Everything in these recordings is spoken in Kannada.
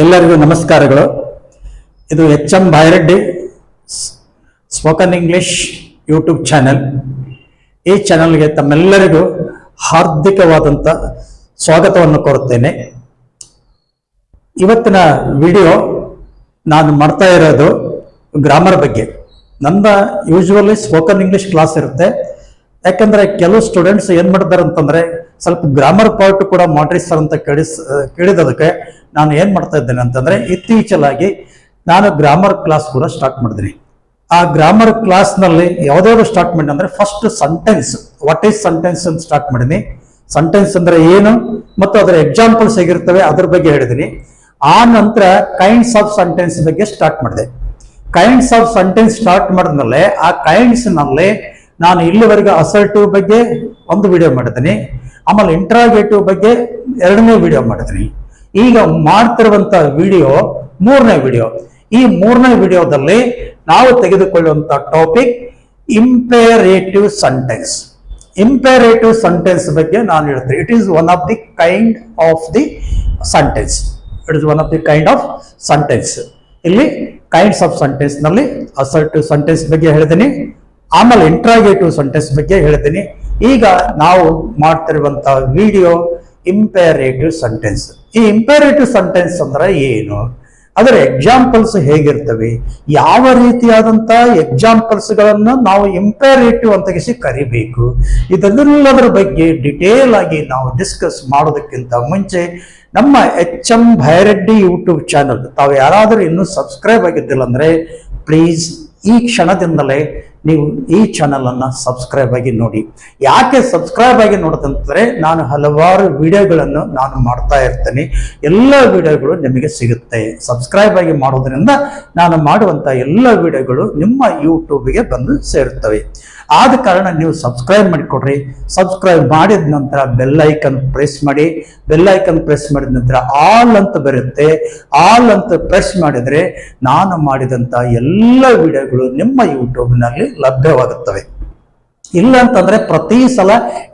ಎಲ್ಲರಿಗೂ ನಮಸ್ಕಾರಗಳು. ಇದು HM. ಬಾಯರೆಡ್ಡಿ spoken English YouTube channel. ಈ ಚಾನೆಲ್ಗೆ ತಮ್ಮೆಲ್ಲರಿಗೂ ಹಾರ್ದಿಕವಾದಂಥ ಸ್ವಾಗತವನ್ನು ಕೋರುತ್ತೇನೆ. ಇವತ್ತಿನ ವಿಡಿಯೋ ನಾನು ಮಾಡ್ತಾ ಇರೋದು ಗ್ರಾಮರ್ ಬಗ್ಗೆ. ನನ್ನ ಯೂಶುವಲಿ ಸ್ಪೋಕನ್ ಇಂಗ್ಲಿಷ್ ಕ್ಲಾಸ್ ಇರುತ್ತೆ. ಯಾಕಂದ್ರೆ ಕೆಲವು ಸ್ಟೂಡೆಂಟ್ಸ್ ಏನ್ ಮಾಡ್ತಾರೆ ಅಂತಂದ್ರೆ ಸ್ವಲ್ಪ ಗ್ರಾಮರ್ ಪಾರ್ಟ್ ಕೂಡ ಮಾಡ್ರಿ ಸರ್ ಅಂತ ಕೇಳಿದದಕ್ಕೆ ನಾನು ಏನ್ ಮಾಡ್ತಾ ಇದ್ದೇನೆ ಅಂತಂದ್ರೆ ಇತ್ತೀಚಲಾಗಿ ನಾನು ಗ್ರಾಮರ್ ಕ್ಲಾಸ್ ಕೂಡ ಸ್ಟಾರ್ಟ್ ಮಾಡಿದ್ದೀನಿ. ಆ ಗ್ರಾಮರ್ ಕ್ಲಾಸ್ ನಲ್ಲಿ ಯಾವ್ದಾದ್ರು ಸ್ಟಾರ್ಟ್ ಮಾಡಿ ಅಂದ್ರೆ first sentence, what is sentence ಅಂತ ಸ್ಟಾರ್ಟ್ ಮಾಡಿದೀನಿ. ಸೆಂಟೆನ್ಸ್ ಅಂದ್ರೆ ಏನು ಮತ್ತು ಅದರ ಎಕ್ಸಾಂಪಲ್ಸ್ ಹೇಗಿರ್ತವೆ ಅದ್ರ ಬಗ್ಗೆ ಹೇಳಿದೀನಿ. ಆ ನಂತರ ಕೈಂಡ್ಸ್ ಆಫ್ ಸೆಂಟೆನ್ಸ್ ಬಗ್ಗೆ ಸ್ಟಾರ್ಟ್ ಮಾಡಿದೆ. ಕೈಂಡ್ಸ್ ಆಫ್ ಸೆಂಟೆನ್ಸ್ ಸ್ಟಾರ್ಟ್ ಮಾಡಿದ್ಮೇಲೆ ಆ ಕೈಂಡ್ಸ್ ನಲ್ಲಿ ನಾನು ಇಲ್ಲಿವರೆಗೆ ಅಸರ್ಟಿವ್ ಬಗ್ಗೆ ಒಂದು ವಿಡಿಯೋ ಮಾಡಿದ್ದೀನಿ, ಆಮೇಲೆ ಇಂಟ್ರಾಗೇಟಿವ್ ಬಗ್ಗೆ ಎರಡನೇ ವಿಡಿಯೋ ಮಾಡಿದ್ದೀನಿ. ಈಗ ಮಾಡ್ತಿರುವಂತ ವಿಡಿಯೋ ಮೂರನೇ ವಿಡಿಯೋ. ಈ ಮೂರನೇ ವಿಡಿಯೋದಲ್ಲಿ ನಾವು ತೆಗೆದುಕೊಳ್ಳುವಂತ ಟಾಪಿಕ್ ಇಂಪೇರೇಟಿವ್ ಸೆಂಟೆನ್ಸ್. ಇಂಪೇರೇಟಿವ್ ಸೆಂಟೆನ್ಸ್ ಬಗ್ಗೆ ನಾನು ಹೇಳ್ತೀನಿ. It is one of the kind of the sentence. It is one of the kind of sentence. ಇಲ್ಲಿ ಕೈಂಡ್ಸ್ ಆಫ್ ಸೆಂಟೆನ್ಸ್ ನಲ್ಲಿ ಅಸರ್ಟಿವ್ ಸೆಂಟೆನ್ಸ್ ಬಗ್ಗೆ ಹೇಳಿದ್ದೀನಿ, ಆಮೇಲೆ ಇಂಟ್ರಾಗೇಟಿವ್ ಸೆಂಟೆನ್ಸ್ ಬಗ್ಗೆ ಹೇಳ್ತೀನಿ. ಈಗ ನಾವು ಮಾಡ್ತಿರುವಂತ ವಿಡಿಯೋ ಇಂಪೇರೇಟಿವ್ ಸೆಂಟೆನ್ಸ್. ಈ ಇಂಪೇರೇಟಿವ್ ಸೆಂಟೆನ್ಸ್ ಅಂದ್ರೆ ಏನು, ಅದರ ಎಕ್ಸಾಂಪಲ್ಸ್ ಹೇಗಿರ್ತವೆ, ಯಾವ ರೀತಿಯಾದಂತ ಎಕ್ಸಾಂಪಲ್ಸ್ ಗಳನ್ನ ನಾವು ಇಂಪೇರೇಟಿವ್ ಅಂತ ಕರಿಬೇಕು, ಇದೆಲ್ಲದರ ಬಗ್ಗೆ ಡಿಟೇಲ್ ಆಗಿ ನಾವು ಡಿಸ್ಕಸ್ ಮಾಡೋದಕ್ಕಿಂತ ಮುಂಚೆ ನಮ್ಮ ಎಚ್.ಎಂ. ಬಾಯರೆಡ್ಡಿ ಯೂಟ್ಯೂಬ್ ಚಾನಲ್ ತಾವು ಯಾರಾದರೂ ಇನ್ನೂ ಸಬ್ಸ್ಕ್ರೈಬ್ ಆಗಿದ್ದಿಲ್ಲ ಅಂದ್ರೆ ಪ್ಲೀಸ್ ಈ ಕ್ಷಣದಿಂದಲೇ ನೀವು ಈ ಚಾನಲ್ ಅನ್ನ ಸಬ್ಸ್ಕ್ರೈಬ್ ಆಗಿ ನೋಡಿ. ಯಾಕೆ ಸಬ್ಸ್ಕ್ರೈಬ್ ಆಗಿ ನೋಡೋದಂತಂದ್ರೆ ನಾನು ಹಲವಾರು ವಿಡಿಯೋಗಳನ್ನು ನಾನು ಮಾಡ್ತಾ ಇರ್ತೇನೆ. ಎಲ್ಲ ವಿಡಿಯೋಗಳು ನಿಮಗೆ ಸಿಗುತ್ತೆ. ಸಬ್ಸ್ಕ್ರೈಬ್ ಆಗಿ ಮಾಡೋದ್ರಿಂದ ನಾನು ಮಾಡುವಂತ ಎಲ್ಲ ವಿಡಿಯೋಗಳು ನಿಮ್ಮ ಯೂಟ್ಯೂಬ್ಗೆ ಬಂದು ಸೇರುತ್ತವೆ. ಆದ ಕಾರಣ ನೀವು ಸಬ್ಸ್ಕ್ರೈಬ್ ಮಾಡಿಕೊಡ್ರಿ. ಸಬ್ಸ್ಕ್ರೈಬ್ ಮಾಡಿದ ನಂತರ ಬೆಲ್ ಐಕನ್ ಪ್ರೆಸ್ ಮಾಡಿ. ಬೆಲ್ ಐಕನ್ ಪ್ರೆಸ್ ಮಾಡಿದ ನಂತರ ಆಲ್ ಅಂತ ಬರುತ್ತೆ. ಆಲ್ ಅಂತ ಪ್ರೆಸ್ ಮಾಡಿದ್ರೆ ನಾನು ಮಾಡಿದಂತ ಎಲ್ಲ ವಿಡಿಯೋಗಳು ನಿಮ್ಮ ಯೂಟ್ಯೂಬ್ ನಲ್ಲಿ ಲಭ್ಯವಾಗುತ್ತವೆ. ಇಲ್ಲ ಅಂತಂದ್ರೆ ಪ್ರತಿ ಸಲ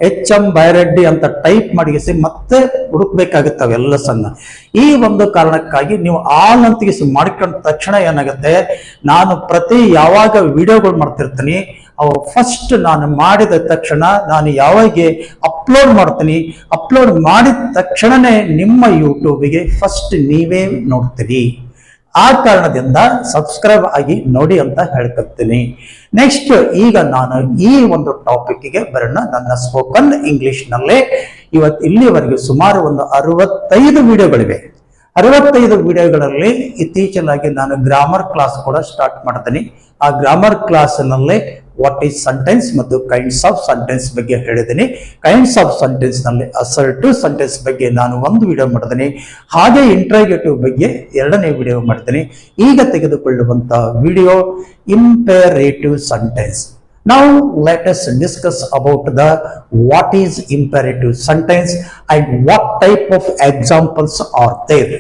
ಎಚ್.ಎಂ. ಬಾಯರೆಡ್ಡಿ ಅಂತ ಟೈಪ್ ಮಾಡಿಸಿ ಮತ್ತೆ ಹುಡುಕ್ಬೇಕಾಗುತ್ತವೆ ಎಲ್ಲ ಸಣ್ಣ. ಈ ಒಂದು ಕಾರಣಕ್ಕಾಗಿ ನೀವು ಆಲ್ ಅಂತ ಮಾಡ್ಕೊಂಡ ತಕ್ಷಣ ಏನಾಗುತ್ತೆ, ನಾನು ಪ್ರತಿ ಯಾವಾಗ ವಿಡಿಯೋಗಳು ಮಾಡ್ತಿರ್ತೀನಿ ಅವು ಫಸ್ಟ್ ನಾನು ಮಾಡಿದ ತಕ್ಷಣ ನಾನು ಯಾವಾಗ ಅಪ್ಲೋಡ್ ಮಾಡ್ತೀನಿ, ಅಪ್ಲೋಡ್ ಮಾಡಿದ ತಕ್ಷಣನೇ ನಿಮ್ಮ ಯೂಟ್ಯೂಬ್ಗೆ ಫಸ್ಟ್ ನೀವೇ ನೋಡ್ತೀರಿ. ಆ ಕಾರಣದಿಂದ ಸಬ್ಸ್ಕ್ರೈಬ್ ಆಗಿ ನೋಡಿ ಅಂತ ಹೇಳ್ಕೊತೀನಿ. ನೆಕ್ಸ್ಟ್ ಈಗ ನಾನು ಈ ಒಂದು ಟಾಪಿಕ್ಗೆ ಬರೋಣ. ನನ್ನ ಸ್ಪೋಕನ್ ಇಂಗ್ಲಿಷ್ ನಲ್ಲೇ ಇವತ್ತು ಇಲ್ಲಿವರೆಗೆ ಸುಮಾರು ಒಂದು 65 ವಿಡಿಯೋಗಳಿವೆ. 65 ವಿಡಿಯೋಗಳಲ್ಲಿ ಇತ್ತೀಚಲಾಗಿ ನಾನು ಗ್ರಾಮರ್ ಕ್ಲಾಸ್ ಕೂಡ ಸ್ಟಾರ್ಟ್ ಮಾಡ್ತೀನಿ. ಆ ಗ್ರಾಮರ್ ಕ್ಲಾಸ್ ನಲ್ಲಿ ವಾಟ್ ಈಸ್ ಸೆಂಟೆನ್ಸ್ ಮತ್ತು ಕೈಂಡ್ಸ್ ಆಫ್ ಸೆಂಟೆನ್ಸ್ ಬಗ್ಗೆ ಹೇಳಿದ್ದೀನಿ. ಕೈಂಡ್ಸ್ ಆಫ್ ಸೆಂಟೆನ್ಸ್ ನಲ್ಲಿ ಅಸರ್ಟಿವ್ ಸೆಂಟೆನ್ಸ್ ಬಗ್ಗೆ ನಾನು ಒಂದು ವಿಡಿಯೋ ಮಾಡಿದ್ದೀನಿ, ಹಾಗೆ ಇಂಟ್ರಾಗೇಟಿವ್ ಬಗ್ಗೆ ಎರಡನೇ ವಿಡಿಯೋ ಮಾಡ್ತೀನಿ. ಈಗ ತೆಗೆದುಕೊಳ್ಳುವಂತ video imperative sentence. Now let us discuss about the what is imperative sentence and what type of examples are there.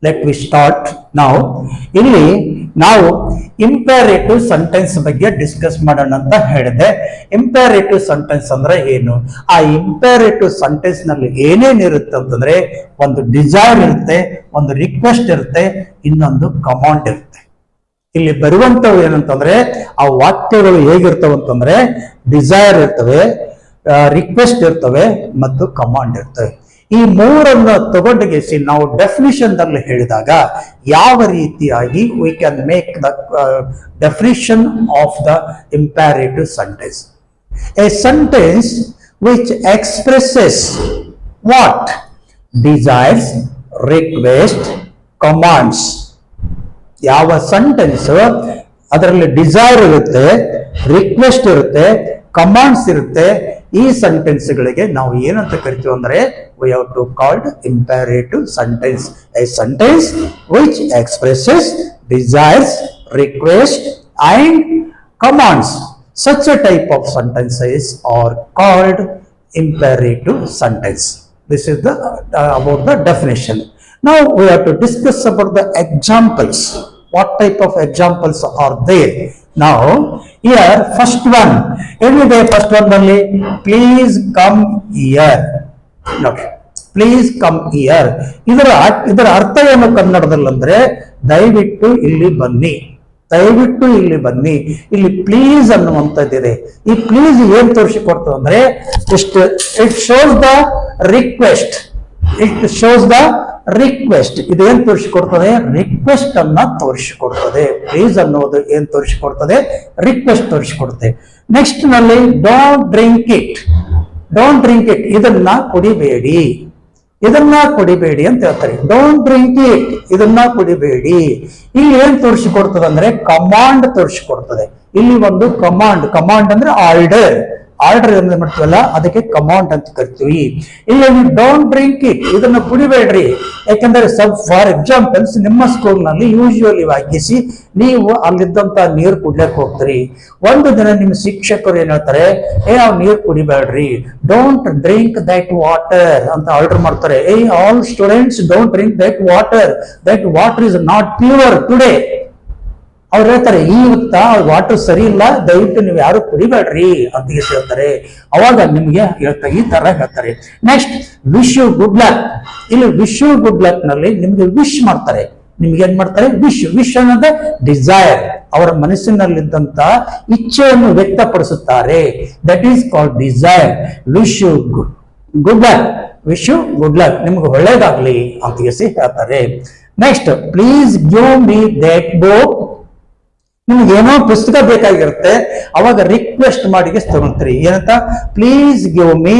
Let me start now. ಇಲ್ಲಿ ನಾವು ಇಂಪೇರೇಟಿವ್ ಸೆಂಟೆನ್ಸ್ ಬಗ್ಗೆ ಡಿಸ್ಕಸ್ ಮಾಡೋಣ ಅಂತ ಹೇಳಿದೆ. ಇಂಪೇರೇಟಿವ್ ಸೆಂಟೆನ್ಸ್ ಅಂದ್ರೆ ಏನು, ಆ ಇಂಪೇರೇಟಿವ್ ಸೆಂಟೆನ್ಸ್ ನಲ್ಲಿ ಏನೇನಿರುತ್ತೆ ಅಂತಂದ್ರೆ ಒಂದು ಡಿಸೈರ್ ಇರುತ್ತೆ, ಒಂದು ರಿಕ್ವೆಸ್ಟ್ ಇರುತ್ತೆ, ಇನ್ನೊಂದು ಕಮಾಂಡ್ ಇರುತ್ತೆ. ಇಲ್ಲಿ ಬರುವಂತವು ಏನಂತಂದ್ರೆ ಆ ವಾಕ್ಯಗಳು ಹೇಗಿರ್ತವೆ ಅಂತಂದ್ರೆ ಡಿಸೈರ್ ಇರ್ತವೆ, ರಿಕ್ವೆಸ್ಟ್ ಇರ್ತವೆ ಮತ್ತು ಕಮಾಂಡ್ ಇರ್ತವೆ. ಈ ಮೂರನ್ನ ತಗೊಂಡಿಗೆಸಿ ನಾವು ಡೆಫಿನಿಷನ್ ದಲ್ಲಿ ಹೇಳಿದಾಗ ಯಾವ ರೀತಿಯಾಗಿ we can make the definition of the imperative sentence. A sentence which expresses what desires, request, commands. ಯಾವ ಸೆಂಟೆನ್ಸ್ ಅದರಲ್ಲಿ ಡಿಸೈರ್ ಇರುತ್ತೆ, ರಿಕ್ವೆಸ್ಟ್ ಇರುತ್ತೆ, ಕಮಾಂಡ್ಸ್ ಇರುತ್ತೆ, ಈ ಸೆಂಟೆನ್ಸ್ ಗಳಿಗೆ ನಾವು ಏನಂತ ಕರಿತೀವಿ ಅಂದ್ರೆ we have to called imperative sentence. A sentence which expresses desires, request and commands. Such a type of sentences are called imperative sentence. This is the about the definition. Now we have to discuss about the examples. What type of examples are there? Now here first one, every day first one only, please come here. Okay, please come here. ಇದರ ಅರ್ಥ ಏನು ಕನ್ನಡದಲ್ಲಿ ಅಂದ್ರೆ ದಯವಿಟ್ಟು ಇಲ್ಲಿ ಬನ್ನಿ, ದಯವಿಟ್ಟು ಇಲ್ಲಿ ಬನ್ನಿ. ಇಲ್ಲಿ ಪ್ಲೀಸ್ ಅನ್ನುವಂಥದ್ದಿದೆ. ಈ ಪ್ಲೀಸ್ ಏನ್ ತೋರಿಸಿಕೊಡ್ತದೆ ಅಂದ್ರೆ it shows the request, it shows the request. ಇದೇನ್ ತೋರಿಸಿಕೊಡ್ತದೆ? ರಿಕ್ವೆಸ್ಟ್ ಅನ್ನ ತೋರಿಸಿಕೊಡ್ತದೆ. ಪ್ಲೀಸ್ ಅನ್ನೋದು ಏನ್ ತೋರಿಸಿಕೊಡ್ತದೆ? ರಿಕ್ವೆಸ್ಟ್ ತೋರಿಸಿಕೊಡ್ತದೆ. ನೆಕ್ಸ್ಟ್ ನಲ್ಲಿ don't drink it, don't drink it, ಇದನ್ನ ಕುಡಿಬೇಡಿ, ಇದನ್ನ ಕುಡಿಬೇಡಿ ಅಂತ ಹೇಳ್ತಾರೆ. ಡೋಂಟ್ ಡ್ರಿಂಕ್ ಇಟ್, ಇದನ್ನ ಕುಡಿಬೇಡಿ. ಇಲ್ಲಿ ಏನ್ ತೋರಿಸಿಕೊಡ್ತದೆ ಅಂದ್ರೆ ಕಮಾಂಡ್ ತೋರಿಸಿಕೊಡ್ತದೆ. ಇಲ್ಲಿ ಒಂದು ಕಮಾಂಡ್ ಅಂದ್ರೆ ಆರ್ಡರ್, ಆರ್ಡರ್ ಏನ್ ಮಾಡ್ತೀವಲ್ಲ ಅದಕ್ಕೆ ಕಮಾಂಡ್ ಅಂತ ಕರಿತೀವಿ. ಇಲ್ಲಿ ಡೋಂಟ್ ಡ್ರಿಂಕ್ ಇಟ್, ಇದನ್ನ ಕುಡಿಬೇಡ್ರಿ. ಯಾಕಂದ್ರೆ ಫಾರ್ ಎಕ್ಸಾಂಪಲ್ಸ್ ನಿಮ್ಮ ಸ್ಕೂಲ್ ನಲ್ಲಿ ಯೂಶುವಲಿ ಆಗಿಸಿ ನೀವು ಅಲ್ಲಿದ್ದಂತ ನೀರು ಕುಡ್ಲಕ್ ಹೋಗ್ತೀರಿ. ಒಂದು ದಿನ ನಿಮ್ಮ ಶಿಕ್ಷಕರು ಏನ್ ಹೇಳ್ತಾರೆ, ನಾವು ನೀರು ಕುಡಿಬೇಡ್ರಿ, ಡೋಂಟ್ ಡ್ರಿಂಕ್ ದಟ್ ವಾಟರ್ ಅಂತ ಆರ್ಡರ್ ಮಾಡ್ತಾರೆ. All students don't drink that water is not pure today. ಅವ್ರು ಹೇಳ್ತಾರೆ ಇವತ್ತ ವಾಟರ್ ಸರಿ ಇಲ್ಲ, ದಯವಿಟ್ಟು ನೀವು ಯಾರು ಕುಡಿಬೇಡ್ರಿ ಅಂತ ಹೇಳ್ತಾರೆ. ಅವಾಗ ನಿಮ್ಗೆ ಹೇಳ್ತಾರೆ, ಈ ತರ ಹೇಳ್ತಾರೆ. Next wish you good luck. ಇಲ್ಲಿ ವಿಶ್ ಯು ಗುಡ್ ಲಕ್ ನಲ್ಲಿ ನಿಮ್ಗೆ ವಿಶ್ ಮಾಡ್ತಾರೆ. ನಿಮ್ಗೆ ಏನ್ ಮಾಡ್ತಾರೆ? ವಿಶ್ ಅನ್ನೋದೇ ಡಿಸೈರ್, ಅವರ ಮನಸ್ಸಿನಲ್ಲಿದ್ದಂತ ಇಚ್ಛೆಯನ್ನು ವ್ಯಕ್ತಪಡಿಸುತ್ತಾರೆ. That is called desire. Wish you good luck, wish you good luck, ನಿಮ್ಗೆ ಒಳ್ಳೇದಾಗ್ಲಿ ಅಂತ ಹೇಳ್ತಾರೆ. Next please give me that book. ನಿಮ್ಗೆ ಏನೋ ಪುಸ್ತಕ ಬೇಕಾಗಿರುತ್ತೆ, ಅವಾಗ ರಿಕ್ವೆಸ್ಟ್ ಮಾಡಿ ತಗೊಳ್ತೀರಿ. ಏನಂತ? Please give me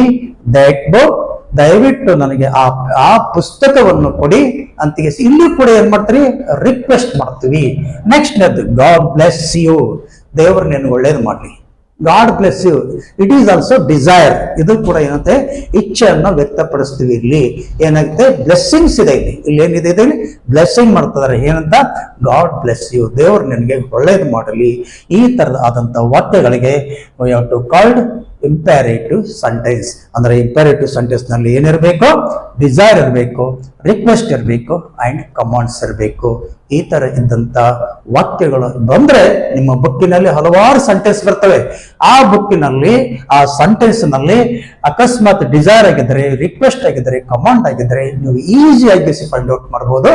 that book, ದಯವಿಟ್ಟು ನನಗೆ ಆ ಪುಸ್ತಕವನ್ನು ಕೊಡಿ ಅಂತ ಇಲ್ಲಿ ಕೂಡ ಏನ್ ಮಾಡ್ತೀರಿ? ರಿಕ್ವೆಸ್ಟ್ ಮಾಡ್ತೀವಿ. ನೆಕ್ಸ್ಟ್ ಗಾಡ್ ಬ್ಲೆಸ್ ಯು, ದೇವರು ನಿನ್ಗೆ ಒಳ್ಳೇದು ಮಾಡ್ಲಿ. God bless you, it is also desire. ಇದು ಕೂಡ ಏನಂತೆ? ಇಚ್ಛೆಯನ್ನ ವ್ಯಕ್ತಪಡಿಸ್ತೀವಿ. ಇಲ್ಲಿ ಏನಾಗುತ್ತೆ? ಬ್ಲೆಸ್ಸಿಂಗ್ಸ್ ಇದೆ. ಇಲ್ಲಿ ಏನಿದೆ? ಇಲ್ಲಿ ಬ್ಲೆಸ್ಸಿಂಗ್ ಮಾಡ್ತಿದ್ದಾರೆ. ಏನಂತ? ಗಾಡ್ ಬ್ಲೆಸ್ ಯು, ದೇವರು ನಿನಗೆ ಒಳ್ಳೇದು ಮಾಡಲಿ. ಈ ತರದ ಆದಂತ ವಾಕ್ಯಗಳಿಗೆ ಟು ಕಾಲ್ಡ್ ಇಂಪ್ಯಾರೇಟಿವ್ ಸೆಂಟೆನ್ಸ್. ಅಂದ್ರೆ ಇಂಪ್ಯಾರೇಟಿವ್ ಸೆಂಟೆನ್ಸ್ ನಲ್ಲಿ ಏನಿರಬೇಕು? ಡಿಸೈರ್ ಇರಬೇಕು, ರಿಕ್ವೆಸ್ಟ್ ಇರಬೇಕು ಅಂಡ್ ಕಮಾಂಡ್ಸ್ ಇರಬೇಕು. ಈ ತರ ಇದ್ದಂತ ವಾಕ್ಯಗಳು ಬಂದ್ರೆ ನಿಮ್ಮ ಬುಕ್ಕಿನಲ್ಲಿ ಹಲವಾರು ಸೆಂಟೆನ್ಸ್ ಬರ್ತವೆ. ಆ ಬುಕ್ಕಿನಲ್ಲಿ ಆ ಸೆಂಟೆನ್ಸ್ ನಲ್ಲಿ ಅಕಸ್ಮಾತ್ ಡಿಸೈರ್ ಆಗಿದ್ರೆ, ರಿಕ್ವೆಸ್ಟ್ ಆಗಿದ್ರೆ, ಕಮಾಂಡ್ ಆಗಿದ್ರೆ ನೀವು ಈಸಿಯಾಗಿ ಫೈಂಡ್ ಔಟ್ ಮಾಡಬಹುದು.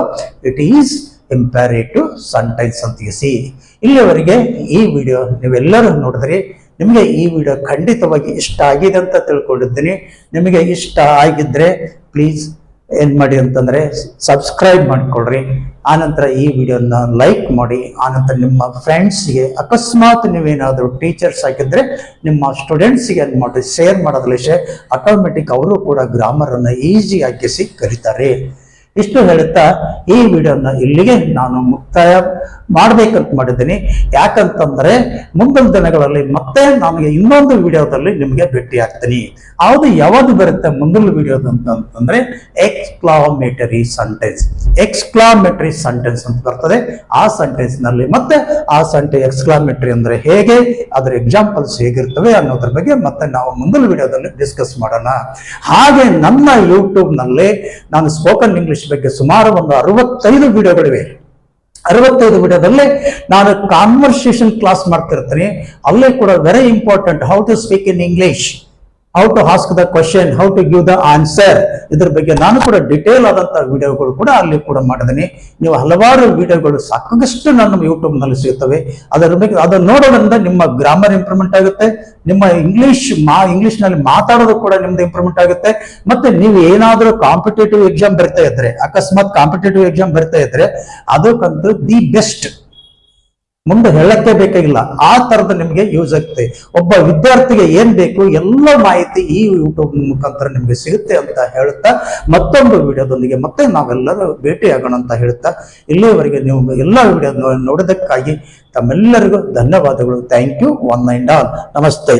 ಇಟ್ ಈಸ್ ಇಂಪ್ಯಾರೇಟಿವ್ ಸೆಂಟೆನ್ಸ್ ಅಂತ ಇಲ್ಲಿವರೆಗೆ ಈ ವಿಡಿಯೋ ನೀವೆಲ್ಲರೂ ನೋಡಿದ್ರಿ. ನಿಮಗೆ ಈ ವಿಡಿಯೋ ಖಂಡಿತವಾಗಿ ಇಷ್ಟ ಆಗಿದೆ ಅಂತ ತಿಳ್ಕೊಂಡಿದ್ದೀನಿ. ನಿಮಗೆ ಇಷ್ಟ ಆಗಿದ್ರೆ ಪ್ಲೀಸ್ ಏನ್ ಮಾಡಿ ಅಂತಂದ್ರೆ ಸಬ್ಸ್ಕ್ರೈಬ್ ಮಾಡಿಕೊಡ್ರಿ. ಆನಂತರ ಈ ವಿಡಿಯೋನ ಲೈಕ್ ಮಾಡಿ. ಆನಂತರ ನಿಮ್ಮ ಫ್ರೆಂಡ್ಸ್ಗೆ, ಅಕಸ್ಮಾತ್ ನೀವೇನಾದ್ರೂ ಟೀಚರ್ಸ್ ಆಗಿದ್ರೆ ನಿಮ್ಮ ಸ್ಟೂಡೆಂಟ್ಸ್ಗೆ ಏನ್ ಮಾಡಿ ಶೇರ್ ಮಾಡೋದ್ರಲ್ಲಿ ಆಟೋಮೆಟಿಕ್ ಅವರು ಕೂಡ ಗ್ರಾಮರ್ ಅನ್ನ ಈಸಿ ಆಗಿಸಿ ಕಲಿತಾರೆ. ಇಷ್ಟು ಹೇಳುತ್ತಾ ಈ ವಿಡಿಯೋನ ಇಲ್ಲಿಗೆ ನಾನು ಮುಕ್ತಾಯ ಮಾಡ್ಬೇಕಂತ ಮಾಡಿದ್ದೀನಿ. ಯಾಕಂತಂದ್ರೆ ಮುಂದಿನ ದಿನಗಳಲ್ಲಿ ಮತ್ತೆ ನನಗೆ ಇನ್ನೊಂದು ವಿಡಿಯೋದಲ್ಲಿ ನಿಮಗೆ ಭೇಟಿ ಆಗ್ತೀನಿ. ಯಾವುದು ಬರುತ್ತೆ ಮುಂದಿನ ವಿಡಿಯೋದ ಅಂತಂದ್ರೆ ಎಕ್ಸ್ಕ್ಲಾಮೇಟರಿ ಸೆಂಟೆನ್ಸ್. ಎಕ್ಸ್ಕ್ಲಾಮೇಟರಿ ಸೆಂಟೆನ್ಸ್ ಅಂತ ಬರ್ತದೆ. ಆ ಸೆಂಟೆನ್ಸ್ ನಲ್ಲಿ ಮತ್ತೆ ಆ ಎಕ್ಸ್ಕ್ಲಾಮೇಟರಿ ಅಂದ್ರೆ ಹೇಗೆ, ಅದರ ಎಕ್ಸಾಂಪಲ್ಸ್ ಹೇಗಿರ್ತವೆ ಅನ್ನೋದ್ರ ಬಗ್ಗೆ ಮತ್ತೆ ನಾವು ಮುಂದಿನ ವಿಡಿಯೋದಲ್ಲಿ ಡಿಸ್ಕಸ್ ಮಾಡೋಣ. ಹಾಗೆ ನನ್ನ ಯೂಟ್ಯೂಬ್ ನಲ್ಲಿ ನಾನು ಸ್ಪೋಕನ್ ಇಂಗ್ಲಿಷ್ ಬಗ್ಗೆ ಸುಮಾರು ಒಂದು 65 ವಿಡಿಯೋಗಳಿವೆ. 65 ವಿಡಿಯೋದಲ್ಲಿ ನಾನು ಕಾನ್ವರ್ಸೇಷನ್ ಕ್ಲಾಸ್ ಮಾಡ್ತಿರ್ತೀನಿ. ಅಲ್ಲೇ ಕೂಡ very important, how to speak in English, how to ask the question, how to give the answer, ಇದ್ರ ಬಗ್ಗೆ ನಾನು ಕೂಡ ಡಿಟೇಲ್ ಆದಂತಹ ವಿಡಿಯೋಗಳು ಕೂಡ ಅಲ್ಲಿ ಕೂಡ ಮಾಡಿದ್ದೀನಿ. ನೀವು ಹಲವಾರು ವಿಡಿಯೋಗಳು ಸಾಕಷ್ಟು ನನ್ನ ಯೂಟ್ಯೂಬ್ ನಲ್ಲಿ ಸಿಗುತ್ತವೆ. ಅದರ ಬಗ್ಗೆ ಅದನ್ನು ನೋಡೋದ್ರಿಂದ ನಿಮ್ಮ ಗ್ರಾಮರ್ ಇಂಪ್ರೂವ್ಮೆಂಟ್ ಆಗುತ್ತೆ, ನಿಮ್ಮ ಇಂಗ್ಲಿಷ್ ನಲ್ಲಿ ಮಾತಾಡೋದು ಕೂಡ ನಿಮ್ದು ಇಂಪ್ರೂವ್ಮೆಂಟ್ ಆಗುತ್ತೆ. ಮತ್ತೆ ನೀವು ಏನಾದ್ರೂ ಕಾಂಪಿಟೇಟಿವ್ ಎಕ್ಸಾಮ್ ಬರ್ತಾ ಇದ್ರೆ, ಅಕಸ್ಮಾತ್ ಕಾಂಪಿಟೇಟಿವ್ ಎಕ್ಸಾಮ್ ಬರ್ತಾ ಇದ್ರೆ ಅದಕ್ಕಂತೂ ದಿ ಬೆಸ್ಟ್, ಮುಂದೆ ಹೇಳಕ್ಕೆ ಬೇಕಾಗಿಲ್ಲ. ಆ ತರದ ನಿಮ್ಗೆ ಯೂಸ್ ಆಗುತ್ತೆ. ಒಬ್ಬ ವಿದ್ಯಾರ್ಥಿಗೆ ಏನ್ ಬೇಕು ಎಲ್ಲ ಮಾಹಿತಿ ಈ ಯೂಟ್ಯೂಬ್ ಮುಖಾಂತರ ನಿಮ್ಗೆ ಸಿಗುತ್ತೆ ಅಂತ ಹೇಳುತ್ತಾ ಮತ್ತೊಂದು ವಿಡಿಯೋದೊಂದಿಗೆ ಮತ್ತೆ ನಾವೆಲ್ಲರೂ ಭೇಟಿ ಆಗೋಣ ಅಂತ ಹೇಳುತ್ತಾ ಇಲ್ಲಿಯವರೆಗೆ ನೀವು ಎಲ್ಲ ವಿಡಿಯೋ ನೋಡೋದಕ್ಕಾಗಿ ತಮ್ಮೆಲ್ಲರಿಗೂ ಧನ್ಯವಾದಗಳು. Thank you one and all. ನಮಸ್ತೆ.